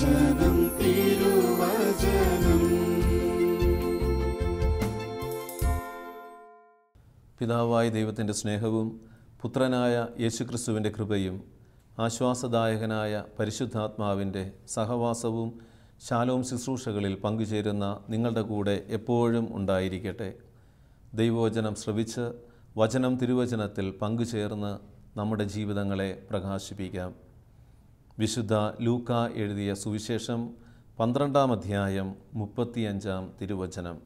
വചനം തിരുവചനം. പിതാവായ ദൈവത്തിൻ്റെ സ്നേഹവും പുത്രനായ യേശുക്രിസ്തുവിൻ്റെ കൃപയും ആശ്വാസദായകനായ പരിശുദ്ധാത്മാവിൻ്റെ സഹവാസവും ശാലോം ശുശ്രൂഷകളിൽ പങ്കുചേരുന്ന നിങ്ങളുടെ കൂടെ എപ്പോഴും ഉണ്ടായിരിക്കട്ടെ. ദൈവവചനം ശ്രവിച്ച് വചനം തിരുവചനത്തിൽ പങ്കുചേർന്ന് നമ്മുടെ ജീവിതങ്ങളെ പ്രകാശിപ്പിക്കാം. വിശുദ്ധ ലൂക്ക എഴുതിയ സുവിശേഷം 12-ാം അധ്യായം 35-ാം തിരുവചനം.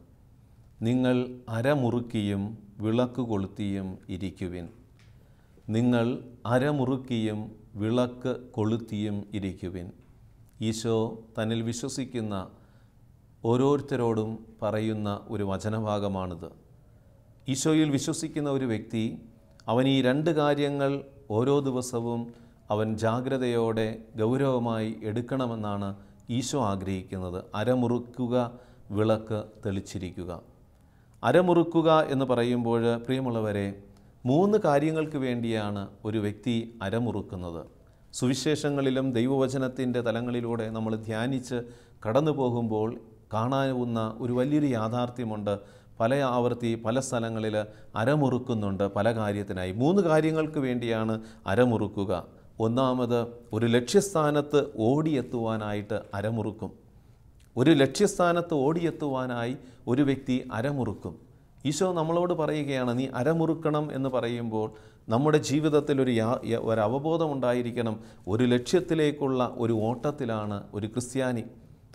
നിങ്ങൾ അരമുറുക്കിയും വിളക്ക് കൊളുത്തിയും ഇരിക്കുവിൻ. നിങ്ങൾ അരമുറുക്കിയും വിളക്ക് കൊളുത്തിയും ഇരിക്കുവിൻ. ഈശോ തന്നിൽ വിശ്വസിക്കുന്ന ഓരോരുത്തരോടും പറയുന്ന ഒരു വചനഭാഗമാണിത്. ഈശോയിൽ വിശ്വസിക്കുന്ന ഒരു വ്യക്തി അവൻ ഈ രണ്ട് കാര്യങ്ങൾ ഓരോ ദിവസവും അവൻ ജാഗ്രതയോടെ ഗൗരവമായി എടുക്കണമെന്നാണ് ഈശോ ആഗ്രഹിക്കുന്നത്. അരമുറുക്കുക, വിളക്ക് തെളിച്ചിരിക്കുക. അരമുറുക്കുക എന്ന് പറയുമ്പോൾ പ്രിയമുള്ളവരെ, 3 കാര്യങ്ങൾക്ക് വേണ്ടിയാണ് ഒരു വ്യക്തി അരമുറുക്കുന്നത്. സുവിശേഷങ്ങളിലും ദൈവവചനത്തിൻ്റെ തലങ്ങളിലൂടെ നമ്മൾ ധ്യാനിച്ച് കടന്നു പോകുമ്പോൾ കാണാവുന്ന ഒരു വലിയൊരു യാഥാർത്ഥ്യമുണ്ട്. പല ആവർത്തി പല സ്ഥലങ്ങളിൽ അരമുറുക്കുന്നുണ്ട് പല കാര്യത്തിനായി. 3 കാര്യങ്ങൾക്ക് വേണ്ടിയാണ് അരമുറുക്കുക. ഒന്നാമത്, ഒരു ലക്ഷ്യസ്ഥാനത്ത് ഓടിയെത്തുവാനായിട്ട് അരമുറുക്കും. ഒരു ലക്ഷ്യസ്ഥാനത്ത് ഓടിയെത്തുവാനായി ഒരു വ്യക്തി അരമുറുക്കും. ഈശോ നമ്മളോട് പറയുകയാണ്, നീ അരമുറുക്കണം എന്ന് പറയുമ്പോൾ നമ്മുടെ ജീവിതത്തിൽ ഒരു അവബോധം ഉണ്ടായിരിക്കണം. ഒരു ലക്ഷ്യത്തിലേക്കുള്ള ഒരു ഓട്ടത്തിലാണ് ഒരു ക്രിസ്ത്യാനി.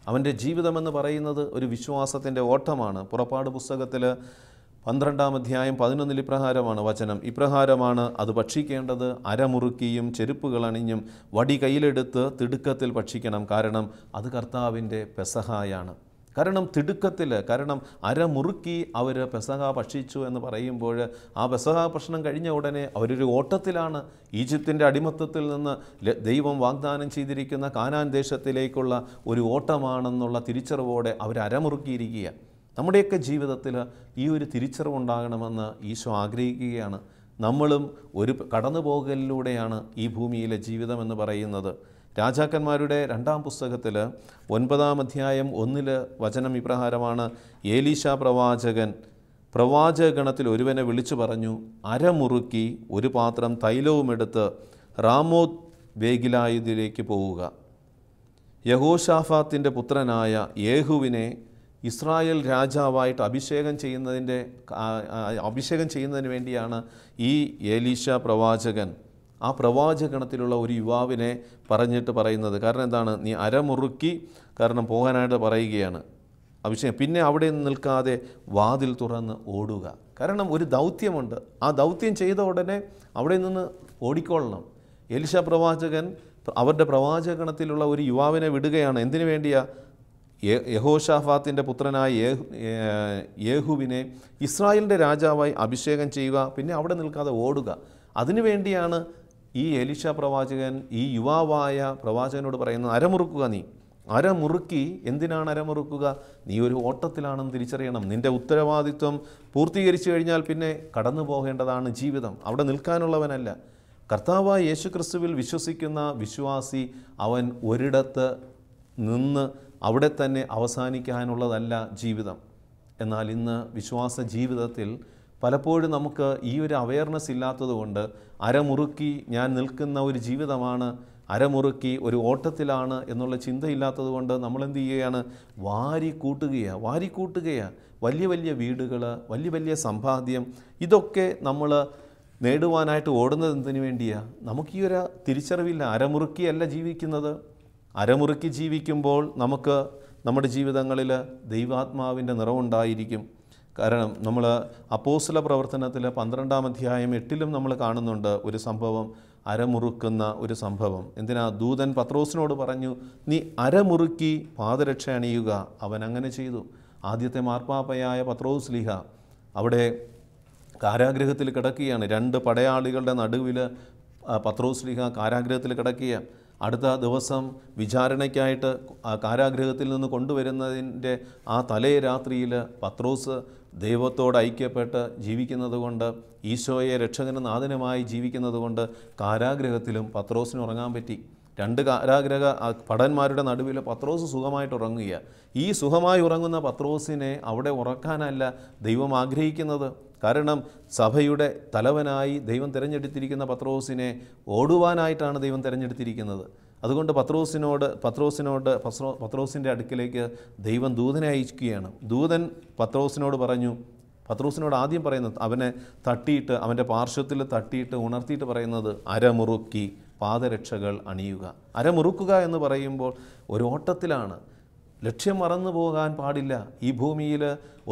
അവൻ്റെ ജീവിതമെന്ന് പറയുന്നത് ഒരു വിശ്വാസത്തിൻ്റെ ഓട്ടമാണ്. പുറപ്പാട് പുസ്തകത്തിൽ 12-ാം അധ്യായം 11 ഇപ്രകാരമാണ് വചനം. ഇപ്രകാരമാണ് അത് ഭക്ഷിക്കേണ്ടത്: അരമുറുക്കിയും ചെരുപ്പുകൾ അണിഞ്ഞും വടി കയ്യിലെടുത്ത് തിടുക്കത്തിൽ ഭക്ഷിക്കണം. കാരണം അത് കർത്താവിൻ്റെ പെസഹായാണ്. കാരണം അരമുറുക്കി അവർ പെസഹ ഭക്ഷിച്ചു എന്ന് പറയുമ്പോൾ ആ പെസഹ ഭക്ഷണം കഴിഞ്ഞ ഉടനെ അവരൊരു ഓട്ടത്തിലാണ്. ഈജിപ്തിൻ്റെ അടിമത്തത്തിൽ നിന്ന് ദൈവം വാഗ്ദാനം ചെയ്തിരിക്കുന്ന കാനാൻ ദേശത്തിലേക്കുള്ള ഒരു ഓട്ടമാണെന്നുള്ള തിരിച്ചറിവോടെ അവർ അരമുറുക്കിയിരിക്കുക. നമ്മുടെയൊക്കെ ജീവിതത്തിൽ ഈ ഒരു തിരിച്ചറിവുണ്ടാകണമെന്ന് ഈശോ ആഗ്രഹിക്കുകയാണ്. നമ്മളും ഒരു കടന്നുപോകലിലൂടെയാണ് ഈ ഭൂമിയിലെ ജീവിതമെന്ന് പറയുന്നത്. രാജാക്കന്മാരുടെ 2-ാം പുസ്തകത്തിൽ 9-ാം അധ്യായം 1 വചനം ഇപ്രകാരമാണ്. ഏലീശ പ്രവാചകഗണത്തിൽ ഒരുവനെ വിളിച്ചു പറഞ്ഞു, അരമുറുക്കി ഒരു പാത്രം തൈലവുമെടുത്ത് റാമോത്ത് വേഗിലായതിലേക്ക് പോവുക. യഹോശാഫാത്തിൻ്റെ പുത്രനായ യേഹുവിനെ ഇസ്രായേൽ രാജാവായിട്ട് അഭിഷേകം ചെയ്യുന്നതിന് വേണ്ടിയാണ് ഈ ഏലീശ പ്രവാചകൻ ആ പ്രവാചകഗണത്തിലുള്ള ഒരു യുവാവിനെ പറഞ്ഞിട്ട് പറയുന്നത്. കാരണം എന്താണ്? നീ അരമുറുക്കി കാരണം പോകാനായിട്ട് പറയുകയാണ് അഭിഷേകം. പിന്നെ അവിടെ നിൽക്കാതെ വാതിൽ തുറന്ന് ഓടുക. കാരണം ഒരു ദൗത്യമുണ്ട്. ആ ദൗത്യം ചെയ്ത ഉടനെ അവിടെ നിന്ന് ഓടിക്കൊള്ളണം. എലീശ പ്രവാചകൻ അവരുടെ പ്രവാചകഗണത്തിലുള്ള ഒരു യുവാവിനെ വിടുകയാണ്. എന്തിനു വേണ്ടിയാ? യഹോശാഫാത്തിൻ്റെ പുത്രനായ യേഹുവിനെ ഇസ്രായേലിൻ്റെ രാജാവായി അഭിഷേകം ചെയ്യുക. പിന്നെ അവിടെ നിൽക്കാതെ ഓടുക. അതിനുവേണ്ടിയാണ് ഈ എലീശ പ്രവാചകൻ ഈ യുവാവായ പ്രവാചകനോട് പറയുന്നത്, അരമുറുക്കുക. നീ അരമുറുക്കി. എന്തിനാണ് അരമുറുക്കുക? നീ ഒരു ഓട്ടത്തിലാണെന്ന് തിരിച്ചറിയണം. നിൻ്റെ ഉത്തരവാദിത്വം പൂർത്തീകരിച്ചു കഴിഞ്ഞാൽ പിന്നെ കടന്നു പോകേണ്ടതാണ് ജീവിതം. അവിടെ നിൽക്കാനുള്ളവനല്ല. കർത്താവായ യേശുക്രിസ്തുവിൽ വിശ്വസിക്കുന്ന വിശ്വാസി അവൻ ഒരിടത്ത് നിന്ന് അവിടെ തന്നെ അവസാനിക്കാനുള്ളതല്ല ജീവിതം. എന്നാൽ ഇന്ന് വിശ്വാസ ജീവിതത്തിൽ പലപ്പോഴും നമുക്ക് ഈ ഒരു അവയർനെസ് ഇല്ലാത്തതുകൊണ്ട് അരമുറുക്കി ഞാൻ നിൽക്കുന്ന ഒരു ജീവിതമാണ്, അരമുറുക്കി ഒരു ഓട്ടത്തിലാണ് എന്നുള്ള ചിന്തയില്ലാത്തത് കൊണ്ട് നമ്മളെന്ത് ചെയ്യുകയാണ്? വാരിക്കൂട്ടുകയാണ്. വലിയ വലിയ വീടുകൾ, വലിയ വലിയ സമ്പാദ്യം, ഇതൊക്കെ നമ്മൾ നേടുവാനായിട്ട് ഓടുന്നത് എന്തിനു വേണ്ടിയാണ്? നമുക്ക് ഈ ഒരു തിരിച്ചറിവില്ല. അരമുറുക്കിയല്ല ജീവിക്കുന്നത്. അരമുറുക്കി ജീവിക്കുമ്പോൾ നമുക്ക് നമ്മുടെ ജീവിതങ്ങളിൽ ദൈവാത്മാവിൻ്റെ നിറവുണ്ടായിരിക്കും. കാരണം നമ്മൾ അപ്പോസ്തല പ്രവർത്തനത്തിൽ 12-ാം അധ്യായം 8 നമ്മൾ കാണുന്നുണ്ട് ഒരു സംഭവം, അരമുറുക്കുന്ന ഒരു സംഭവം. എന്തിനാ? ദൂതൻ പത്രോസിനോട് പറഞ്ഞു, നീ അരമുറുക്കി പാദരക്ഷ അണിയുക. അവൻ അങ്ങനെ ചെയ്തു. ആദ്യത്തെ മാർപ്പാപ്പയായ പത്രോസ് ലീഹ അവിടെ കാരാഗൃഹത്തിൽ കിടക്കുകയാണ്. 2 പടയാളികളുടെ നടുവിൽ പത്രോസ് ലീഹ കാരാഗൃഹത്തിൽ കിടക്കുക. അടുത്ത ദിവസം വിചാരണയ്ക്കായിട്ട് കാരാഗൃഹത്തിൽ നിന്ന് കൊണ്ടുവരുന്നതിൻ്റെ ആ തലേ രാത്രിയിൽ പത്രോസ് ദൈവത്തോട് ഐക്യപ്പെട്ട് ജീവിക്കുന്നത് കൊണ്ട്, ഈശോയെ രക്ഷകനും നാഥനുമായി ജീവിക്കുന്നത് കൊണ്ട് കാരാഗൃഹത്തിലും പത്രോസിന് ഉറങ്ങാൻ പറ്റി. 2 കാരാഗ്രഹ ഭടന്മാരുടെ നടുവിൽ പത്രോസ് സുഖമായിട്ട് ഉറങ്ങുക. ഈ സുഖമായി ഉറങ്ങുന്ന പത്രോസിനെ അവിടെ ഉറക്കാനല്ല ദൈവം ആഗ്രഹിക്കുന്നത്. കാരണം സഭയുടെ തലവനായി ദൈവം തിരഞ്ഞെടുത്തിരിക്കുന്ന പത്രോസിനെ ഓടുവാനായിട്ടാണ് ദൈവം തിരഞ്ഞെടുത്തിരിക്കുന്നത്. അതുകൊണ്ട് പത്രോസിൻ്റെ അടുക്കിലേക്ക് ദൈവം ദൂതനെ അയക്കുകയാണ്. ദൂതൻ പത്രോസിനോട് പറഞ്ഞു, പത്രോസിനോട് ആദ്യം പറയുന്നത്, അവനെ തട്ടിയിട്ട് അവൻ്റെ പാർശ്വത്തിൽ തട്ടിയിട്ട് ഉണർത്തിയിട്ട് പറയുന്നത്, അരമുറുക്കി പാദരക്ഷകൾ അണിയുക. അരമുറുക്കുക എന്ന് പറയുമ്പോൾ ഒരു ഓട്ടത്തിലാണ്. ലക്ഷ്യം മറന്നു പോകാൻ പാടില്ല. ഈ ഭൂമിയിൽ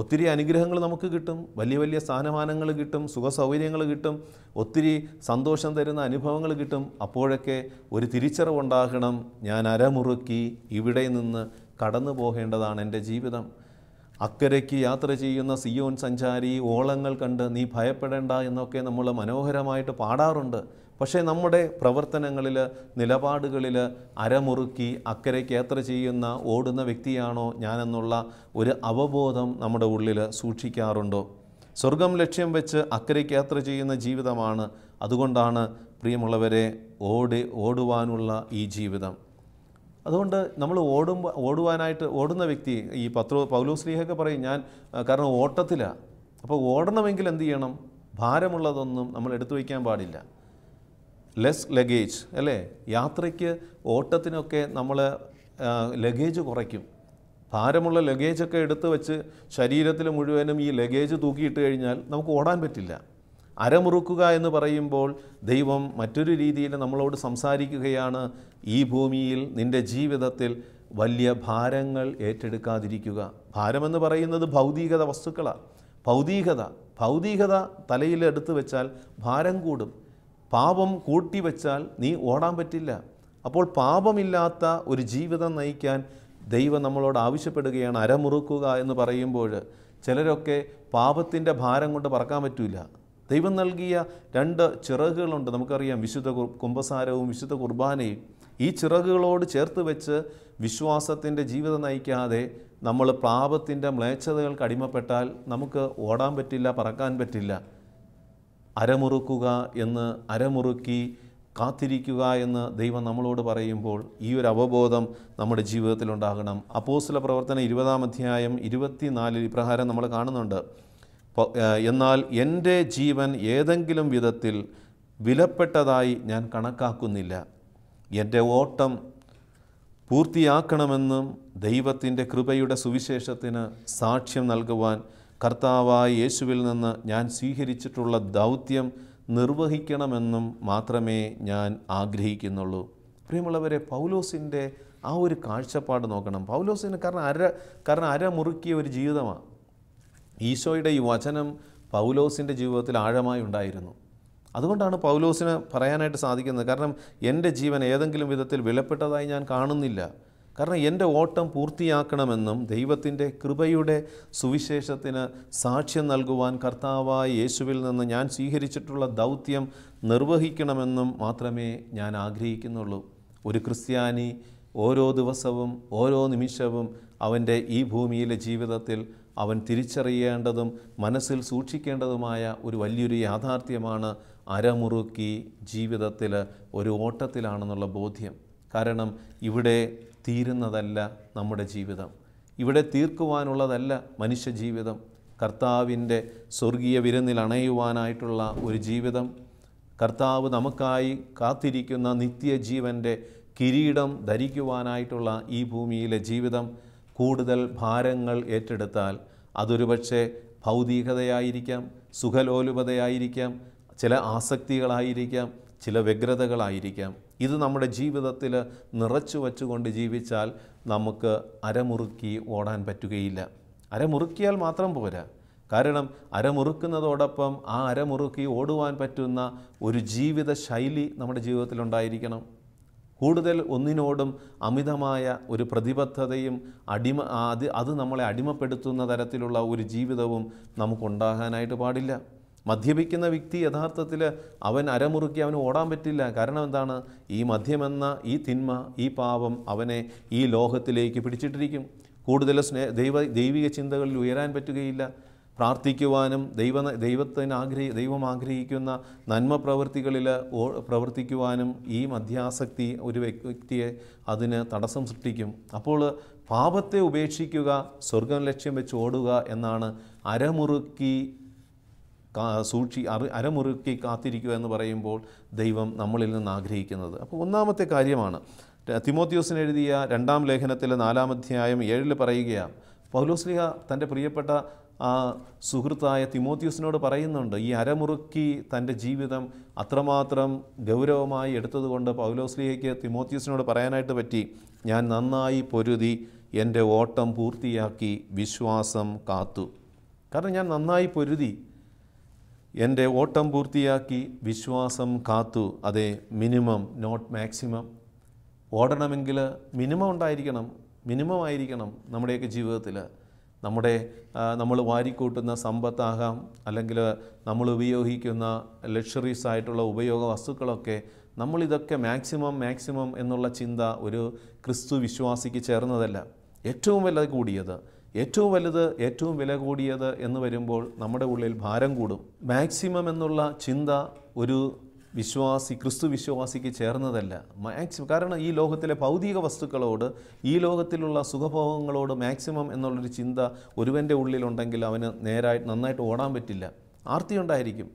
ഒത്തിരി അനുഗ്രഹങ്ങൾ നമുക്ക് കിട്ടും, വലിയ വലിയ സ്ഥാനമാനങ്ങൾ കിട്ടും, സുഖസൗകര്യങ്ങൾ കിട്ടും, ഒത്തിരി സന്തോഷം തരുന്ന അനുഭവങ്ങൾ കിട്ടും. അപ്പോഴൊക്കെ ഒരു തിരിച്ചറിവുണ്ടാകണം, ഞാൻ അരമുറുക്കി ഇവിടെ നിന്ന് കടന്നു പോകേണ്ടതാണ് എൻ്റെ ജീവിതം. അക്കരയ്ക്ക് യാത്ര ചെയ്യുന്ന സിയോൻ സഞ്ചാരി, ഓളങ്ങൾ കണ്ട് നീ ഭയപ്പെടേണ്ട എന്നൊക്കെ നമ്മൾ മനോഹരമായിട്ട് പാടാറുണ്ട്. പക്ഷേ നമ്മുടെ പ്രവർത്തനങ്ങളിൽ, നിലപാടുകളിൽ അരമുറുക്കി അക്കരയ്ക്ക് യാത്ര ചെയ്യുന്ന ഓടുന്ന വ്യക്തിയാണോ ഞാനെന്നുള്ള ഒരു അവബോധം നമ്മുടെ ഉള്ളിൽ സൂക്ഷിക്കാറുണ്ടോ? സ്വർഗം ലക്ഷ്യം വെച്ച് അക്കരയ്ക്ക് യാത്ര ചെയ്യുന്ന ജീവിതമാണ്. അതുകൊണ്ടാണ് പ്രിയമുള്ളവരെ ഓടുവാനുള്ള ഈ ജീവിതം. അതുകൊണ്ട് നമ്മൾ ഓടുന്ന വ്യക്തി, ഈ പൗലോസ്ലീഹയൊക്കെ പറയും, ഞാൻ കാരണം ഓട്ടത്തിലാണ്. അപ്പോൾ ഓടണമെങ്കിൽ എന്ത് ചെയ്യണം? ഭാരമുള്ളതൊന്നും നമ്മൾ എടുത്തു വയ്ക്കാൻ പാടില്ല. ലെസ് ലഗേജ് അല്ലേ? യാത്രയ്ക്ക് ഓട്ടത്തിനൊക്കെ നമ്മൾ ലഗേജ് കുറയ്ക്കും. ഭാരമുള്ള ലഗേജൊക്കെ എടുത്ത് വെച്ച് ശരീരത്തിൽ മുഴുവനും ഈ ലഗേജ് തൂക്കിയിട്ട് കഴിഞ്ഞാൽ നമുക്ക് ഓടാൻ പറ്റില്ല. അരമുറുക്കുക എന്ന് പറയുമ്പോൾ ദൈവം മറ്റൊരു രീതിയിൽ നമ്മളോട് സംസാരിക്കുകയാണ്. ഈ ഭൂമിയിൽ നിൻ്റെ ജീവിതത്തിൽ വലിയ ഭാരങ്ങൾ ഏറ്റെടുക്കാതിരിക്കുക. ഭാരമെന്ന് പറയുന്നത് ഭൗതികത വസ്തുക്കളാണ്. ഭൗതികത തലയിൽ എടുത്തു വെച്ചാൽ ഭാരം കൂടും. പാപം കൂട്ടിവെച്ചാൽ നീ ഓടാൻ പറ്റില്ല. അപ്പോൾ പാപമില്ലാത്ത ഒരു ജീവിതം നയിക്കാൻ ദൈവം നമ്മളോട് ആവശ്യപ്പെടുകയാണ്. അരമുറുക്കുക എന്ന് പറയുമ്പോൾ ചിലരൊക്കെ പാപത്തിൻ്റെ ഭാരം കൊണ്ട് പറക്കാൻ പറ്റില്ല. ദൈവം നൽകിയ 2 ചിറകുകളുണ്ട്. നമുക്കറിയാം, വിശുദ്ധ കുമ്പസാരവും വിശുദ്ധ കുർബാനയും. ഈ ചിറകുകളോട് ചേർത്ത് വെച്ച് വിശ്വാസത്തിൻ്റെ ജീവിതം നയിക്കാതെ നമ്മൾ പാപത്തിൻ്റെ മ്ലേച്ഛതകൾക്ക് അടിമപ്പെട്ടാൽ നമുക്ക് ഓടാൻ പറ്റില്ല, പറക്കാൻ പറ്റില്ല. അരമുറുക്കി കാത്തിരിക്കുക എന്ന് ദൈവം നമ്മളോട് പറയുമ്പോൾ ഈ ഒരു അവബോധം നമ്മുടെ ജീവിതത്തിൽ ഉണ്ടാകണം. അപ്പോസ്തല പ്രവർത്തനം 20-ാം അധ്യായം 24 ഇപ്രകാരം നമ്മൾ കാണുന്നുണ്ട്. എന്നാൽ എൻ്റെ ജീവൻ ഏതെങ്കിലും വിധത്തിൽ വിലപ്പെട്ടതായി ഞാൻ കണക്കാക്കുന്നില്ല. എൻ്റെ ഓട്ടം പൂർത്തിയാക്കണമെന്നും ദൈവത്തിൻ്റെ കൃപയുടെ സുവിശേഷത്തിന് സാക്ഷ്യം നൽകുവാൻ കർത്താവായ യേശുവിൽ നിന്ന് ഞാൻ സ്വീകരിച്ചിട്ടുള്ള ദൗത്യം നിർവഹിക്കണമെന്നും മാത്രമേ ഞാൻ ആഗ്രഹിക്കുന്നുള്ളൂ. പ്രിയമുള്ളവരെ, പൗലോസിൻ്റെ ആ ഒരു കാഴ്ചപ്പാട് നോക്കണം. പൗലോസിന് കാരണം അരമുറുക്കിയ ഒരു ജീവിതമാണ്. ഈശോയുടെ ഈ വചനം പൗലോസിൻ്റെ ജീവിതത്തിൽ ആഴമായി ഉണ്ടായിരുന്നു. അതുകൊണ്ടാണ് പൗലോസിന് പറയാനായിട്ട് സാധിക്കുന്നത്. കാരണം എൻ്റെ ജീവൻ ഏതെങ്കിലും വിധത്തിൽ വിലപ്പെട്ടതായി ഞാൻ കാണുന്നില്ല. കാരണം എൻ്റെ ഓട്ടം പൂർത്തിയാക്കണമെന്നും ദൈവത്തിൻ്റെ കൃപയുടെ സുവിശേഷത്തിന് സാക്ഷ്യം നൽകുവാൻ കർത്താവായ യേശുവിൽ നിന്ന് ഞാൻ സ്വീകരിച്ചിട്ടുള്ള ദൗത്യം നിർവഹിക്കണമെന്നും മാത്രമേ ഞാൻ ആഗ്രഹിക്കുന്നുള്ളൂ. ഒരു ക്രിസ്ത്യാനി ഓരോ ദിവസവും ഓരോ നിമിഷവും അവൻ്റെ ഈ ഭൂമിയിലെ ജീവിതത്തിൽ അവൻ തിരിച്ചറിയേണ്ടതും മനസ്സിൽ സൂക്ഷിക്കേണ്ടതുമായ ഒരു വലിയൊരു യാഥാർത്ഥ്യമാണ് അരമുറുക്കി ജീവിതത്തിൽ ഒരു ഓട്ടത്തിലാണെന്നുള്ള ബോധ്യം. കാരണം ഇവിടെ തീരുന്നതല്ല നമ്മുടെ ജീവിതം, ഇവിടെ തീർക്കുവാനുള്ളതല്ല മനുഷ്യജീവിതം. കർത്താവിൻ്റെ സ്വർഗീയ വിരുന്നിൽ അണയുവാനായിട്ടുള്ള ഒരു ജീവിതം, കർത്താവ് നമുക്കായി കാത്തിരിക്കുന്ന നിത്യജീവൻ്റെ കിരീടം ധരിക്കുവാനായിട്ടുള്ള ഈ ഭൂമിയിലെ ജീവിതം. കൂടുതൽ ഭാരങ്ങൾ ഏറ്റെടുത്താൽ അതൊരു പക്ഷേ ഭൗതികതയായിരിക്കാം, സുഖലോലുപതയായിരിക്കാം, ചില ആസക്തികളായിരിക്കാം, ചില വ്യഗ്രതകളായിരിക്കാം. ഇത് നമ്മുടെ ജീവിതത്തിൽ നിറച്ചു വച്ചുകൊണ്ട് ജീവിച്ചാൽ നമുക്ക് അരമുറുക്കി ഓടാൻ പറ്റുകയില്ല. അരമുറുക്കിയാൽ മാത്രം പോരാ. കാരണം അരമുറുക്കുന്നതോടൊപ്പം ആ അരമുറുക്കി ഓടുവാൻ പറ്റുന്ന ഒരു ജീവിത ശൈലി നമ്മുടെ ജീവിതത്തിലുണ്ടായിരിക്കണം. കൂടുതൽ ഒന്നിനോടും അമിതമായ ഒരു പ്രതിബദ്ധതയും അത് നമ്മളെ അടിമപ്പെടുത്തുന്ന തരത്തിലുള്ള ഒരു ജീവിതവും നമുക്കുണ്ടാകാനായിട്ട് പാടില്ല. മദ്യപിക്കുന്ന വ്യക്തി യഥാർത്ഥത്തിൽ അവൻ അരമുറുക്കി അവന് ഓടാൻ പറ്റില്ല. കാരണം എന്താണ്? ഈ മദ്യമെന്ന ഈ തിന്മ, ഈ പാപം അവനെ ഈ ലോകത്തിലേക്ക് പിടിച്ചിട്ടിരിക്കും. കൂടുതൽ ദൈവിക ചിന്തകളിൽ ഉയരാൻ പറ്റുകയില്ല. പ്രാർത്ഥിക്കുവാനും ദൈവം ആഗ്രഹിക്കുന്ന നന്മ പ്രവൃത്തികളിൽ പ്രവർത്തിക്കുവാനും ഈ മദ്യാസക്തി ഒരു വ്യക്തിയെ അതിന് തടസ്സം സൃഷ്ടിക്കും. അപ്പോൾ പാപത്തെ ഉപേക്ഷിക്കുക, സ്വർഗം ലക്ഷ്യം വെച്ച് ഓടുക എന്നാണ് അരമുറുക്കി കാത്തിരിക്കുക എന്ന് പറയുമ്പോൾ ദൈവം നമ്മളിൽ നിന്ന് ആഗ്രഹിക്കുന്നത്. അപ്പോൾ ഒന്നാമത്തെ കാര്യമാണ് തിമോത്തിയോസിന് എഴുതിയ 2-ാം ലേഖനത്തിലെ 4-ാം അധ്യായം 7 പറയുകയാണ്. പൗലോസ്ലീഹ തൻ്റെ പ്രിയപ്പെട്ട സുഹൃത്തായ തിമോത്തിയോസിനോട് പറയുന്നുണ്ട്. ഈ അരമുറുക്കി തൻ്റെ ജീവിതം അത്രമാത്രം ഗൗരവമായി എടുത്തതുകൊണ്ട് പൗലോസ്ലീഹയ്ക്ക് തിമോത്തിയോസിനോട് പറയാനായിട്ട് പറ്റി, ഞാൻ നന്നായി പൊരുതി എൻ്റെ ഓട്ടം പൂർത്തിയാക്കി വിശ്വാസം കാത്തു. കാരണം ഞാൻ നന്നായി പൊരുതി എൻ്റെ ഓട്ടം പൂർത്തിയാക്കി വിശ്വാസം കാത്തു. അതെ, മിനിമം നോട്ട് മാക്സിമം. ഓടണമെങ്കിൽ മിനിമം ആയിരിക്കണം നമ്മുടെയൊക്കെ ജീവിതത്തിൽ. നമ്മൾ വാരിക്കൂട്ടുന്ന സമ്പത്താകാം, അല്ലെങ്കിൽ നമ്മൾ ഉപയോഗിക്കുന്ന ലക്ഷറീസ് ആയിട്ടുള്ള ഉപയോഗ വസ്തുക്കളൊക്കെ, നമ്മളിതൊക്കെ മാക്സിമം എന്നുള്ള ചിന്ത ഒരു ക്രിസ്തു വിശ്വാസിക്ക് ചേർന്നതല്ല. ഏറ്റവും വില കൂടിയത് എന്ന് വരുമ്പോൾ നമ്മുടെ ഉള്ളിൽ ഭാരം കൂടും. മാക്സിമം എന്നുള്ള ചിന്ത ഒരു ക്രിസ്തു വിശ്വാസിക്ക് ചേർന്നതല്ല. കാരണം ഈ ലോകത്തിലെ ഭൗതിക വസ്തുക്കളോട്, ഈ ലോകത്തിലുള്ള സുഖഭോഗങ്ങളോട് മാക്സിമം എന്നുള്ളൊരു ചിന്ത ഒരുവൻ്റെ ഉള്ളിലുണ്ടെങ്കിൽ അവന് നന്നായിട്ട് ഓടാൻ പറ്റില്ല. ആർത്തി ഉണ്ടായിരിക്കും.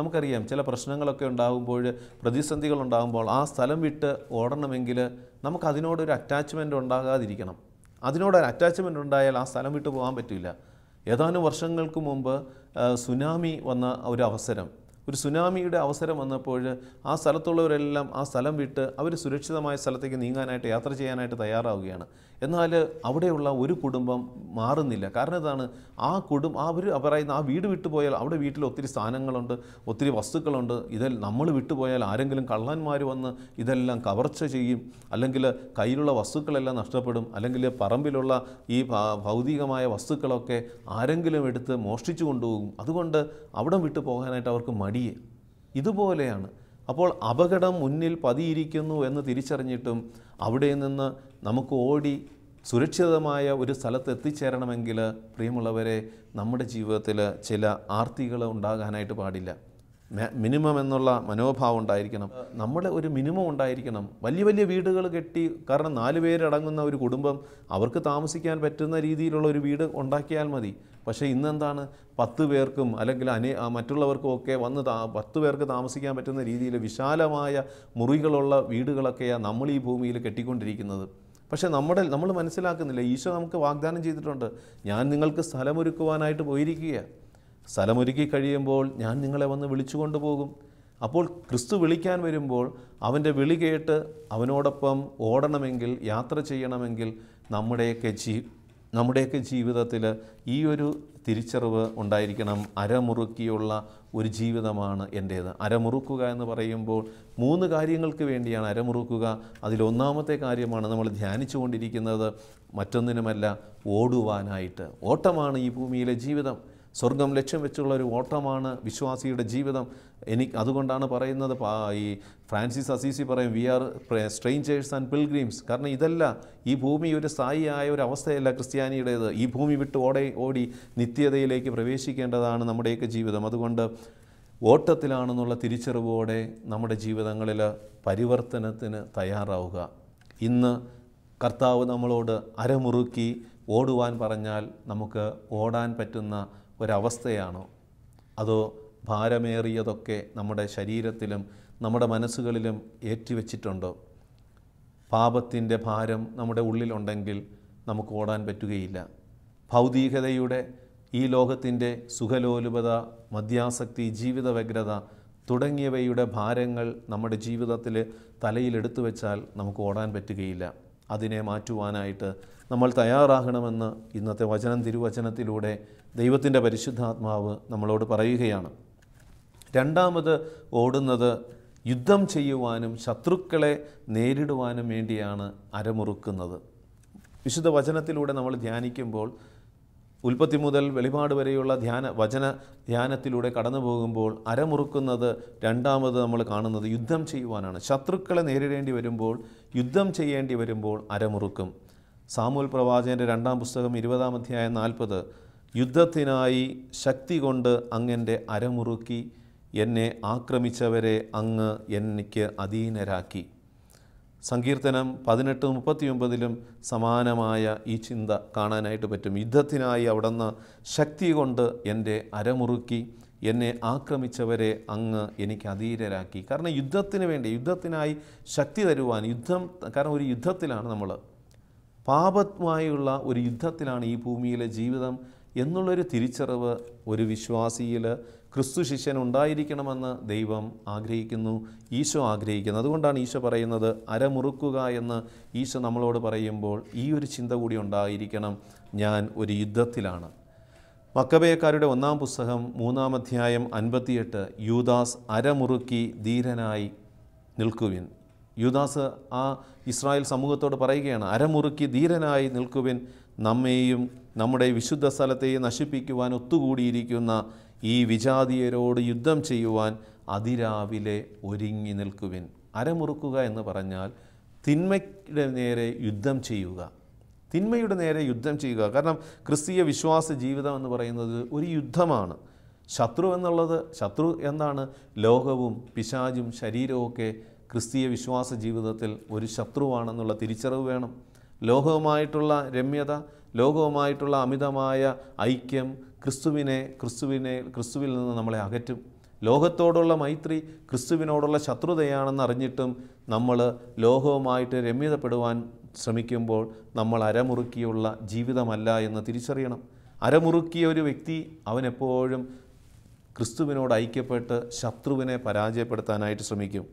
നമുക്കറിയാം, ചില പ്രശ്നങ്ങളൊക്കെ ഉണ്ടാകുമ്പോൾ, പ്രതിസന്ധികൾ ഉണ്ടാകുമ്പോൾ ആ സ്ഥലം വിട്ട് ഓടണമെങ്കിൽ നമുക്കതിനോടൊരു അറ്റാച്ച്മെൻ്റ് ഉണ്ടാകാതിരിക്കണം. അതിനോടൊരു അറ്റാച്ച്മെൻ്റ് ഉണ്ടായാൽ ആ സ്ഥലം വിട്ട് പോകാൻ പറ്റില്ല. ഏതാനും വർഷങ്ങൾക്ക് മുമ്പ് സുനാമി വന്ന ഒരു സുനാമിയുടെ അവസരം വന്നപ്പോൾ ആ സ്ഥലത്തുള്ളവരെല്ലാം ആ സ്ഥലം വിട്ട് അവർ സുരക്ഷിതമായ സ്ഥലത്തേക്ക് നീങ്ങാനായിട്ട്, യാത്ര ചെയ്യാനായിട്ട് തയ്യാറാവുകയാണ്. എന്നാൽ അവിടെയുള്ള ഒരു കുടുംബം മാറുന്നില്ല. കാരണം ഇതാണ്, അവർ പറയുന്ന ആ വീട് വിട്ടുപോയാൽ അവിടെ വീട്ടിൽ ഒത്തിരി സ്ഥാനങ്ങളുണ്ട്, ഒത്തിരി വസ്തുക്കളുണ്ട്. നമ്മൾ വിട്ടുപോയാൽ ആരെങ്കിലും കള്ളന്മാർ വന്ന് ഇതെല്ലാം കവർച്ച ചെയ്യും, അല്ലെങ്കിൽ കയ്യിലുള്ള വസ്തുക്കളെല്ലാം നഷ്ടപ്പെടും, അല്ലെങ്കിൽ പറമ്പിലുള്ള ഈ ഭൗതികമായ വസ്തുക്കളൊക്കെ ആരെങ്കിലും എടുത്ത് മോഷ്ടിച്ചു കൊണ്ടുപോകും. അതുകൊണ്ട് അവിടം വിട്ടു പോകാനായിട്ട് അവർക്ക് മടിയെ. ഇതുപോലെയാണ്. അപ്പോൾ അപകടം മുന്നിൽ പതിയിരിക്കുന്നു എന്ന് തിരിച്ചറിഞ്ഞിട്ടും അവിടെ നിന്ന് നമുക്ക് ഓടി സുരക്ഷിതമായ ഒരു സ്ഥലത്ത് എത്തിച്ചേരണമെങ്കിൽ, പ്രിയമുള്ളവരെ, നമ്മുടെ ജീവിതത്തിൽ ചില ആർത്തികൾ ഉണ്ടാകാനായിട്ട് പാടില്ല. മിനിമം എന്നുള്ള മനോഭാവം ഉണ്ടായിരിക്കണം. നമ്മുടെ ഒരു മിനിമം ഉണ്ടായിരിക്കണം. വലിയ വീടുകൾ കെട്ടി, കാരണം 4 പേരടങ്ങുന്ന ഒരു കുടുംബം, അവർക്ക് താമസിക്കാൻ പറ്റുന്ന രീതിയിലുള്ള ഒരു വീട് ഉണ്ടാക്കിയാൽ മതി. പക്ഷേ ഇന്നെന്താണ്, 10 പേർക്കും അല്ലെങ്കിൽ മറ്റുള്ളവർക്കും ഒക്കെ വന്ന് 10 പേർക്ക് താമസിക്കാൻ പറ്റുന്ന രീതിയിൽ വിശാലമായ മുറികളുള്ള വീടുകളൊക്കെയാണ് നമ്മൾ ഈ ഭൂമിയിൽ കെട്ടിക്കൊണ്ടിരിക്കുന്നത്. പക്ഷേ നമ്മൾ മനസ്സിലാക്കുന്നില്ല, ഈശോ നമുക്ക് വാഗ്ദാനം ചെയ്തിട്ടുണ്ട്, ഞാൻ നിങ്ങൾക്ക് സ്ഥലമൊരുക്കുവാനായിട്ട് പോയിരിക്കുക. സ്ഥലമൊരുക്കി കഴിയുമ്പോൾ ഞാൻ നിങ്ങളെ വന്ന് വിളിച്ചു കൊണ്ടുപോകും. അപ്പോൾ ക്രിസ്തു വിളിക്കാൻ വരുമ്പോൾ അവൻ്റെ വിളി കേട്ട് അവനോടൊപ്പം ഓടണമെങ്കിൽ, യാത്ര ചെയ്യണമെങ്കിൽ നമ്മുടെയൊക്കെ ജീവിതത്തിൽ ഈ ഒരു തിരിച്ചറിവ് ഉണ്ടായിരിക്കണം. അരമുറുക്കിയുള്ള ഒരു ജീവിതമാണ് എൻ്റേത്. അരമുറുക്കുക എന്ന് പറയുമ്പോൾ 3 കാര്യങ്ങൾക്ക് വേണ്ടിയാണ് അരമുറുക്കുക. അതിലൊന്നാമത്തെ കാര്യമാണ് നമ്മൾ ധ്യാനിച്ചു കൊണ്ടിരിക്കുന്നത്. മറ്റൊന്നിനുമല്ല, ഓടുവാനായിട്ട്. ഓട്ടമാണ് ഈ ഭൂമിയിലെ ജീവിതം. സ്വർഗം ലക്ഷ്യം വെച്ചുള്ള ഒരു ഓട്ടമാണ് വിശ്വാസിയുടെ ജീവിതം. അതുകൊണ്ടാണ് പറയുന്നത്, ഈ ഫ്രാൻസിസ് അസീസി പറയും, we are strangers and pilgrims. കാരണം ഇതല്ല, ഈ ഭൂമി ഒരു സ്ഥായിയായ ഒരു അവസ്ഥയല്ല ക്രിസ്ത്യാനിയുടേത്. ഈ ഭൂമി വിട്ട് ഓടി നിത്യതയിലേക്ക് പ്രവേശിക്കേണ്ടതാണ് നമ്മുടെയൊക്കെ ജീവിതം. അതുകൊണ്ട് ഓട്ടത്തിലാണെന്നുള്ള തിരിച്ചറിവോടെ നമ്മുടെ ജീവിതങ്ങളിൽ പരിവർത്തനത്തിന് തയ്യാറാവുക. ഇന്ന് കർത്താവ് നമ്മളോട് അരമുറുക്കി ഓടുവാൻ പറഞ്ഞാൽ നമുക്ക് ഓടാൻ പറ്റുന്ന ഒരവസ്ഥയാണോ? അതോ ഭാരമേറിയതൊക്കെ നമ്മുടെ ശരീരത്തിലും നമ്മുടെ മനസ്സുകളിലും ഏറ്റിവെച്ചിട്ടുണ്ടോ? പാപത്തിൻ്റെ ഭാരം നമ്മുടെ ഉള്ളിലുണ്ടെങ്കിൽ നമുക്ക് ഓടാൻ പറ്റുകയില്ല. ഭൗതികതയുടെ, ഈ ലോകത്തിൻ്റെ സുഖലോലുപത, മദ്യാസക്തി, ജീവിത വ്യഗ്രത തുടങ്ങിയവയുടെ ഭാരങ്ങൾ നമ്മുടെ ജീവിതത്തിൽ തലയിലെടുത്തു വെച്ചാൽ നമുക്ക് ഓടാൻ പറ്റുകയില്ല. അതിനെ മാറ്റുവാനായിട്ട് നമ്മൾ തയ്യാറാകണമെന്ന് ഇന്നത്തെ തിരുവചനത്തിലൂടെ ദൈവത്തിൻ്റെ പരിശുദ്ധാത്മാവ് നമ്മളോട് പറയുകയാണ്. രണ്ടാമത് ഓടുന്നത് യുദ്ധം ചെയ്യുവാനും ശത്രുക്കളെ നേരിടുവാനും വേണ്ടിയാണ് അരമുറുക്കുന്നത്. വിശുദ്ധ വചനത്തിലൂടെ നമ്മൾ ധ്യാനിക്കുമ്പോൾ, ഉൽപ്പത്തി മുതൽ വെളിപാട് വരെയുള്ള ധ്യാനത്തിലൂടെ കടന്നു പോകുമ്പോൾ അരമുറുക്കുന്നത് രണ്ടാമത് നമ്മൾ കാണുന്നത് യുദ്ധം ചെയ്യുവാനാണ്. ശത്രുക്കളെ നേരിടേണ്ടി വരുമ്പോൾ, യുദ്ധം ചെയ്യേണ്ടി വരുമ്പോൾ അരമുറുക്കും. സാമുവേൽ പ്രവാചകൻ്റെ 2-ാം പുസ്തകം 20-ാം അധ്യായം 40, യുദ്ധത്തിനായി ശക്തി കൊണ്ട് അങ്ങൻ്റെ അരമുറുക്കി എന്നെ ആക്രമിച്ചവരെ അങ്ങ് എനിക്ക് അധീനരാക്കി. സങ്കീർത്തനം 18:39 സമാനമായ ഈ ചിന്ത കാണാനായിട്ട് പറ്റും. യുദ്ധത്തിനായി അവിടുന്ന് ശക്തി കൊണ്ട് എൻ്റെ അരമുറുക്കി എന്നെ ആക്രമിച്ചവരെ അങ്ങ് എനിക്ക് അധീരരാക്കി. കാരണം യുദ്ധത്തിന് വേണ്ടി, യുദ്ധത്തിനായി ശക്തി തരുവാൻ, കാരണം ഒരു യുദ്ധത്തിലാണ് നമ്മൾ, പാപമായുള്ള ഒരു യുദ്ധത്തിലാണ് ഈ ഭൂമിയിലെ ജീവിതം എന്നുള്ളൊരു തിരിച്ചറിവ് ഒരു വിശ്വാസിയിൽ, ക്രിസ്തു ശിഷ്യൻ ഉണ്ടായിരിക്കണമെന്ന് ദൈവം ആഗ്രഹിക്കുന്നു, ഈശോ ആഗ്രഹിക്കുന്നു. അതുകൊണ്ടാണ് ഈശോ പറയുന്നത് അരമുറുക്കുക എന്ന് ഈശോ നമ്മളോട് പറയുമ്പോൾ ഈ ഒരു ചിന്ത കൂടി ഉണ്ടായിരിക്കണം, ഞാൻ ഒരു യുദ്ധത്തിലാണ്. മക്കബേയക്കാരുടെ 1-ാം പുസ്തകം 3-ാം അധ്യായം 58, യൂദാസ് അരമുറുക്കി ധീരനായി നിൽക്കുവിൻ. യൂദാസ് ആ ഇസ്രായേൽ സമൂഹത്തോട് പറയുകയാണ്, അരമുറുക്കി ധീരനായി നിൽക്കുവിൻ, നമ്മെയും നമ്മുടെ വിശുദ്ധ സ്ഥലത്തെയും നശിപ്പിക്കുവാൻ ഒത്തുകൂടിയിരിക്കുന്ന ഈ വിജാതീയരോട് യുദ്ധം ചെയ്യുവാൻ അതിരാവിലെ ഒരുങ്ങി നിൽക്കുവിൻ. അരമുറുക്കുക എന്ന് പറഞ്ഞാൽ തിന്മയുടെ നേരെ യുദ്ധം ചെയ്യുക, തിന്മയുടെ നേരെ യുദ്ധം ചെയ്യുക. കാരണം ക്രിസ്തീയ വിശ്വാസ ജീവിതം എന്ന് പറയുന്നത് ഒരു യുദ്ധമാണ്. ശത്രു എന്താണ്? ലോകവും പിശാചും ശരീരവും ഒക്കെ ക്രിസ്തീയ വിശ്വാസ ജീവിതത്തിൽ ഒരു ശത്രുവാണെന്നുള്ള തിരിച്ചറിവ് വേണം. ലോകവുമായിട്ടുള്ള രമ്യത, ലോകവുമായിട്ടുള്ള അമിതമായ ഐക്യം ക്രിസ്തുവിൽ നിന്ന് നമ്മളെ അകറ്റും. ലോകത്തോടുള്ള മൈത്രി ക്രിസ്തുവിനോടുള്ള ശത്രുതയാണെന്ന് അറിഞ്ഞിട്ടും നമ്മൾ ലോകവുമായിട്ട് രമ്യതപ്പെടുവാൻ ശ്രമിക്കുമ്പോൾ നമ്മൾ അരമുറുക്കിയുള്ള ജീവിതമല്ല എന്ന് തിരിച്ചറിയണം. അരമുറുക്കിയ ഒരു വ്യക്തി അവനെപ്പോഴും ക്രിസ്തുവിനോട് ഐക്യപ്പെട്ട് ശത്രുവിനെ പരാജയപ്പെടുത്താനായിട്ട് ശ്രമിക്കും.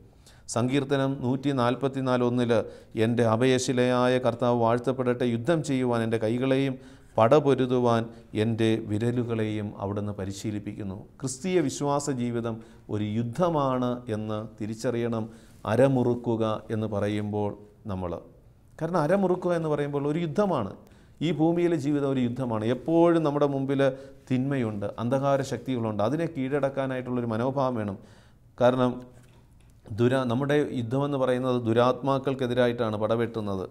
സങ്കീർത്തനം 144:1 എൻ്റെ അഭയശിലയായ കർത്താവ് വാഴ്ത്തപ്പെടട്ടെ, യുദ്ധം ചെയ്യുവാൻ എൻ്റെ കൈകളെയും പടപൊരുതുവാൻ എൻ്റെ വിരലുകളെയും അവിടുന്ന് പരിശീലിപ്പിക്കുന്നു. ക്രിസ്തീയ വിശ്വാസ ജീവിതം ഒരു യുദ്ധമാണ് എന്ന് തിരിച്ചറിയണം അരമുറുക്കുക എന്ന് പറയുമ്പോൾ നമ്മൾ. കാരണം അരമുറുക്കുക എന്ന് പറയുമ്പോൾ ഒരു യുദ്ധമാണ്. ഈ ഭൂമിയിലെ ജീവിതം ഒരു യുദ്ധമാണ്. എപ്പോഴും നമ്മുടെ മുമ്പിൽ തിന്മയുണ്ട്, അന്ധകാര ശക്തികളുണ്ട്. അതിനെ കീഴടക്കാനായിട്ടുള്ളൊരു മനോഭാവം വേണം. കാരണം നമ്മുടെ യുദ്ധമെന്ന് പറയുന്നത് ദുരാത്മാക്കൾക്കെതിരായിട്ടാണ് പടവെട്ടുന്നത്,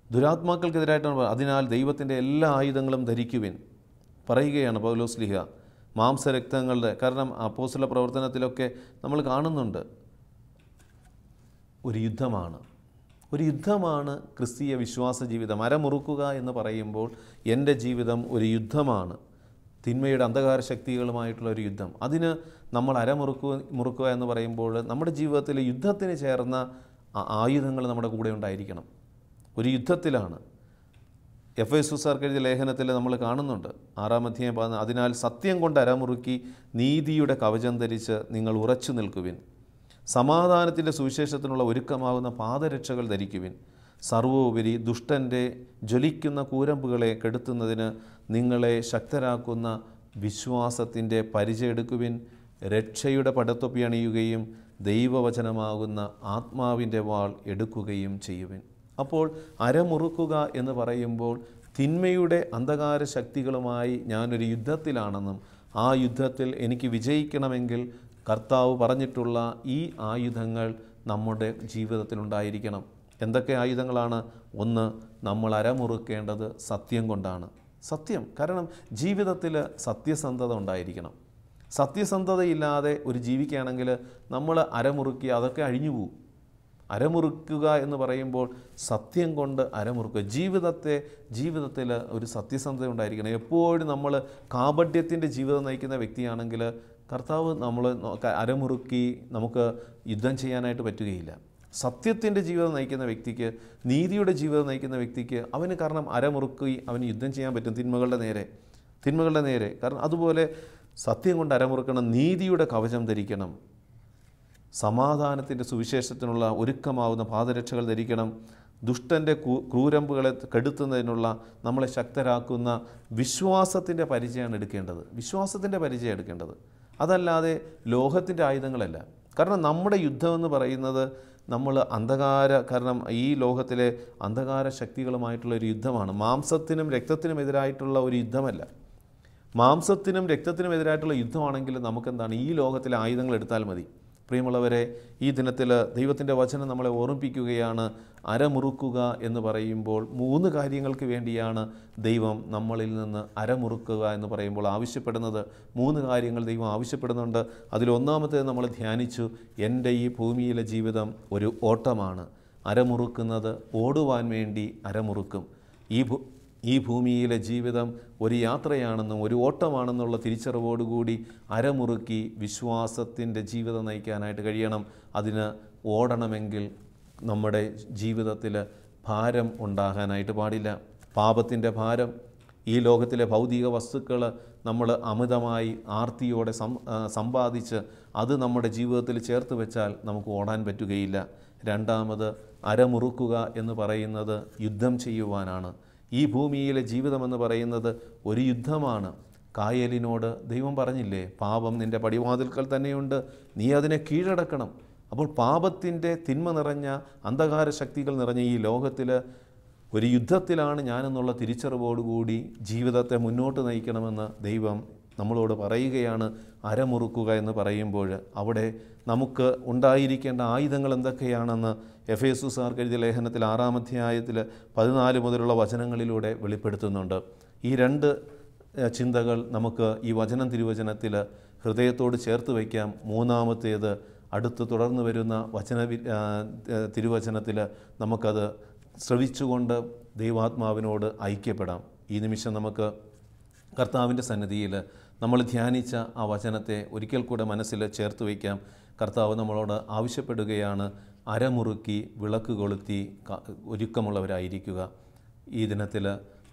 ദുരാത്മാക്കൾക്കെതിരായിട്ടാണ്. അതിനാൽ ദൈവത്തിൻ്റെ എല്ലാ ആയുധങ്ങളും ധരിക്കുവിൻ പറയുകയാണ് പൗലോസ്ലീഹ. മാംസരക്തങ്ങളുടെ, കാരണം അപ്പോസ്തല പ്രവർത്തനത്തിലൊക്കെ നമ്മൾ കാണുന്നുണ്ട് ഒരു യുദ്ധമാണ് ക്രിസ്തീയ വിശ്വാസ ജീവിതം. അരമുറുക്കുക എന്ന് പറയുമ്പോൾ എൻ്റെ ജീവിതം ഒരു യുദ്ധമാണ്, തിന്മയുടെ അന്ധകാര ശക്തികളുമായിട്ടുള്ള ഒരു യുദ്ധം. അതിന് നമ്മൾ മുറുക്കുക എന്ന് പറയുമ്പോൾ നമ്മുടെ ജീവിതത്തിൽ യുദ്ധത്തിന് ചേർന്ന ആയുധങ്ങൾ നമ്മുടെ കൂടെ ഉണ്ടായിരിക്കണം. ഒരു യുദ്ധത്തിലാണ്. എഫേസുസാർക്ക് എഴുതിയ ലേഖനത്തിൽ നമ്മൾ കാണുന്നുണ്ട് 6-ാം അധ്യായം 14, അതിനാൽ സത്യം കൊണ്ട് അരമുറുക്കി നീതിയുടെ കവചം ധരിച്ച് നിങ്ങൾ ഉറച്ചു നിൽക്കുവിൻ, സമാധാനത്തിൻ്റെ സുവിശേഷത്തിനുള്ള ഒരുക്കമാകുന്ന പാദരക്ഷകൾ ധരിക്കുവിൻ, സർവോപരി ദുഷ്ടൻ്റെ ജ്വലിക്കുന്ന കൂരമ്പുകളെ കെടുത്തുന്നതിന് നിങ്ങളെ ശക്തരാക്കുന്ന വിശ്വാസത്തിൻ്റെ പരിചയം എടുക്കുവിൻ, രക്ഷയുടെ പടത്തൊപ്പി അണിയുകയും ദൈവവചനമാകുന്ന ആത്മാവിൻ്റെ വാൾ എടുക്കുകയും ചെയ്യുവിൻ. അപ്പോൾ അരമുറുക്കുക എന്ന് പറയുമ്പോൾ തിന്മയുടെ അന്ധകാര ശക്തികളുമായി ഞാനൊരു യുദ്ധത്തിലാണെന്നും ആ യുദ്ധത്തിൽ എനിക്ക് വിജയിക്കണമെങ്കിൽ കർത്താവ് പറഞ്ഞിട്ടുള്ള ഈ ആയുധങ്ങൾ നമ്മുടെ ജീവിതത്തിലുണ്ടായിരിക്കണം. എന്തൊക്കെ ആയുധങ്ങളാണ്? ഒന്ന്, നമ്മൾ അരമുറുക്കേണ്ടത് സത്യം കൊണ്ടാണ്. സത്യം, കാരണം ജീവിതത്തിൽ സത്യസന്ധത ഉണ്ടായിരിക്കണം. സത്യസന്ധതയില്ലാതെ ഒരു ജീവിക്കുകയാണെങ്കിൽ നമ്മൾ അരമുറുക്കി അതൊക്കെ അഴിഞ്ഞു പോകും. അരമുറുക്കുക എന്ന് പറയുമ്പോൾ സത്യം കൊണ്ട് അരമുറുക്കുക. ജീവിതത്തിൽ ഒരു സത്യസന്ധത ഉണ്ടായിരിക്കണം. എപ്പോഴും നമ്മൾ കാപട്യത്തിൻ്റെ ജീവിതം നയിക്കുന്ന വ്യക്തിയാണെങ്കിൽ കർത്താവ് നമ്മൾ അരമുറുക്കി നമുക്ക് യുദ്ധം ചെയ്യാനായിട്ട് പറ്റുകയില്ല. സത്യത്തിൻ്റെ ജീവിതം നയിക്കുന്ന വ്യക്തിക്ക്, നീതിയുടെ ജീവിതം നയിക്കുന്ന വ്യക്തിക്ക് കാരണം അരമുറുക്കി അവന് യുദ്ധം ചെയ്യാൻ പറ്റും തിന്മകളുടെ നേരെ. കാരണം അതുപോലെ സത്യം കൊണ്ട് അരമുറുക്കണം, നീതിയുടെ കവചം ധരിക്കണം, സമാധാനത്തിൻ്റെ സുവിശേഷത്തിനുള്ള ഒരുക്കമാവുന്ന പാദരക്ഷകൾ ധരിക്കണം, ദുഷ്ടൻ്റെ ക്രൂരമ്പുകളെ കെടുത്തുന്നതിനുള്ള നമ്മളെ ശക്തരാക്കുന്ന വിശ്വാസത്തിൻ്റെ പരിചയമാണ് എടുക്കേണ്ടത്. അതല്ലാതെ ലോകത്തിൻ്റെ ആയുധങ്ങളല്ല. കാരണം നമ്മുടെ യുദ്ധമെന്ന് പറയുന്നത് നമ്മൾ കാരണം ഈ ലോകത്തിലെ അന്ധകാര ശക്തികളുമായിട്ടുള്ള ഒരു യുദ്ധമാണ്. മാംസത്തിനും രക്തത്തിനും എതിരായിട്ടുള്ള ഒരു യുദ്ധമല്ല. മാംസത്തിനും രക്തത്തിനും എതിരായിട്ടുള്ള യുദ്ധമാണെങ്കിൽ നമുക്കെന്താണ്, ഈ ലോകത്തിലെ ആയുധങ്ങൾ എടുത്താൽ മതി. പ്രിയമുള്ളവരെ, ഈ ദിനത്തിൽ ദൈവത്തിൻ്റെ വചനം നമ്മളെ ഓർമ്മിപ്പിക്കുകയാണ്, അരമുറുക്കുക എന്ന് പറയുമ്പോൾ 3 കാര്യങ്ങൾക്ക് വേണ്ടിയാണ് ദൈവം നമ്മളിൽ നിന്ന് അരമുറുക്കുക എന്ന് പറയുമ്പോൾ ആവശ്യപ്പെടുന്നത്. 3 കാര്യങ്ങൾ ദൈവം ആവശ്യപ്പെടുന്നുണ്ട്. അതിലൊന്നാമത്തേത് നമ്മൾ ധ്യാനിച്ചു, എൻ്റെ ഈ ഭൂമിയിലെ ജീവിതം ഒരു ഓട്ടമാണ്. അരമുറുക്കുന്നത് ഓടുവാൻ വേണ്ടി അരമുറുക്കും. ഈ ഭൂമിയിലെ ജീവിതം ഒരു യാത്രയാണെന്നും ഒരു ഓട്ടമാണെന്നുള്ള തിരിച്ചറിവോടുകൂടി അരമുറുക്കി വിശ്വാസത്തിൻ്റെ ജീവിതം നയിക്കാനായിട്ട് കഴിയണം. അതിന് ഓടണമെങ്കിൽ നമ്മുടെ ജീവിതത്തിൽ ഭാരം ഉണ്ടാകാനായിട്ട് പാടില്ല. പാപത്തിൻ്റെ ഭാരം, ഈ ലോകത്തിലെ ഭൗതിക വസ്തുക്കൾ നമ്മൾ അമിതമായി ആർത്തിയോടെ സമ്പാദിച്ച് അത് നമ്മുടെ ജീവിതത്തിൽ ചേർത്ത് വെച്ചാൽ നമുക്ക് ഓടാൻ പറ്റുകയില്ല. രണ്ടാമത്, അരമുറുക്കുക എന്ന് പറയുന്നത് യുദ്ധം ചെയ്യുവാനാണ്. ഈ ഭൂമിയിലെ ജീവിതമെന്ന് പറയുന്നത് ഒരു യുദ്ധമാണ്. കായലിനോട് ദൈവം പറഞ്ഞില്ലേ, പാപം നിൻ്റെ പടിവാതിൽക്കൽ തന്നെയുണ്ട്, നീ അതിനെ കീഴടക്കണം. അപ്പോൾ പാപത്തിൻ്റെ തിന്മ നിറഞ്ഞ അന്ധകാര ശക്തികൾ നിറഞ്ഞ ഈ ലോകത്തിൽ ഒരു യുദ്ധത്തിലാണ് ഞാനെന്നുള്ള തിരിച്ചറിവോടുകൂടി ജീവിതത്തെ മുന്നോട്ട് നയിക്കണമെന്ന് ദൈവം നമ്മളോട് പറയുകയാണ്. അരമുറുക്കുക എന്ന് പറയുമ്പോൾ അവിടെ നമുക്ക് ഉണ്ടായിരിക്കേണ്ട ആയുധങ്ങൾ എന്തൊക്കെയാണെന്ന് എഫേസുസാർക്ക് എഴുതിയ ലേഖനത്തിൽ 6-ാം അധ്യായത്തിൽ 14 മുതലുള്ള വചനങ്ങളിലൂടെ വെളിപ്പെടുത്തുന്നുണ്ട്. ഈ 2 ചിന്തകൾ നമുക്ക് ഈ തിരുവചനത്തിൽ ഹൃദയത്തോട് ചേർത്ത് വയ്ക്കാം. മൂന്നാമത്തേത് അടുത്ത് തുടർന്ന് വരുന്ന തിരുവചനത്തിൽ നമുക്കത് ശ്രവിച്ചുകൊണ്ട് ദൈവാത്മാവിനോട് ഐക്യപ്പെടാം. ഈ നിമിഷം നമുക്ക് കർത്താവിൻ്റെ സന്നിധിയിൽ നമ്മൾ ധ്യാനിച്ച ആ വചനത്തെ ഒരിക്കൽ കൂടെ മനസ്സിൽ ചേർത്ത് വയ്ക്കാം. കർത്താവ് നമ്മളോട് ആവശ്യപ്പെടുകയാണ്, അരമുറുക്കി വിളക്ക് കൊളുത്തി ഒരുക്കമുള്ളവരായിരിക്കുക. ഈ ദിനത്തിൽ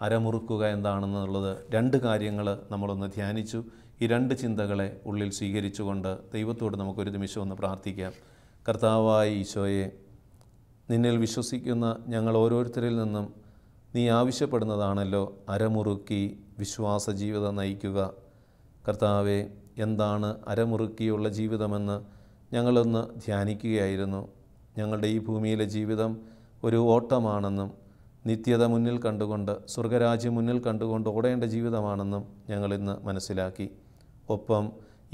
അരമുറുക്കുക എന്താണെന്നുള്ളത് 2 കാര്യങ്ങൾ നമ്മളൊന്ന് ധ്യാനിച്ചു. ഈ 2 ചിന്തകളെ ഉള്ളിൽ സ്വീകരിച്ചുകൊണ്ട് ദൈവത്തോട് നമുക്കൊരു നിമിഷം ഒന്ന് പ്രാർത്ഥിക്കാം. കർത്താവായ ഈശോയെ, നിന്നിൽ വിശ്വസിക്കുന്ന ഞങ്ങൾ ഓരോരുത്തരിൽ നിന്നും നീ ആവശ്യപ്പെടുന്നതാണല്ലോ അരമുറുക്കി വിശ്വാസ ജീവിതം നയിക്കുക. കർത്താവെ, എന്താണ് അരമുറുക്കിയുള്ള ജീവിതമെന്ന് ഞങ്ങളൊന്ന് ധ്യാനിക്കുകയായിരുന്നു. ഞങ്ങളുടെ ഈ ഭൂമിയിലെ ജീവിതം ഒരു ഓട്ടമാണെന്നും നിത്യത മുന്നിൽ കണ്ടുകൊണ്ട് സ്വർഗരാജ്യം മുന്നിൽ കണ്ടുകൊണ്ട് ഓടേണ്ട ജീവിതമാണെന്നും ഞങ്ങളിന്ന് മനസ്സിലാക്കി. ഒപ്പം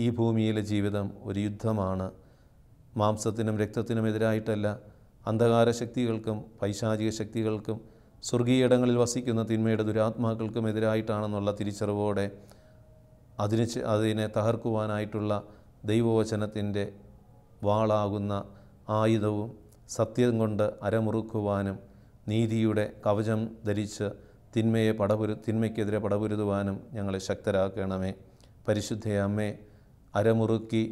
ഈ ഭൂമിയിലെ ജീവിതം ഒരു യുദ്ധമാണ്. മാംസത്തിനും രക്തത്തിനും എതിരായിട്ടല്ല, അന്ധകാര ശക്തികൾക്കും പൈശാചിക ശക്തികൾക്കും സ്വർഗീയ ഇടങ്ങളിൽ വസിക്കുന്ന തിന്മയുടെ ദുരാത്മാക്കൾക്കും എതിരായിട്ടാണെന്നുള്ള തിരിച്ചറിവോടെ അതിനെ തകർക്കുവാനായിട്ടുള്ള ദൈവവചനത്തിൻ്റെ വാളാകുന്ന ആയുധവും സത്യം കൊണ്ട് അരമുറുക്കുവാനും നീതിയുടെ കവചം ധരിച്ച് തിന്മയ്ക്കെതിരെ പടപൊരുതുവാനും ഞങ്ങളെ ശക്തരാക്കണമേ. പരിശുദ്ധ അമ്മേ, അരമുറുക്കി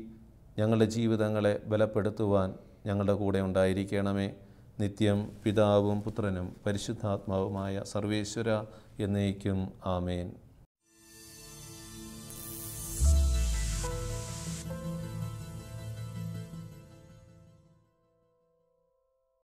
ഞങ്ങളുടെ ജീവിതങ്ങളെ ബലപ്പെടുത്തുവാൻ ഞങ്ങളുടെ കൂടെ ഉണ്ടായിരിക്കണമേ. നിത്യം പിതാവും പുത്രനും പരിശുദ്ധാത്മാവുമായ സർവേശ്വര എന്നേക്കും ആമേൻ.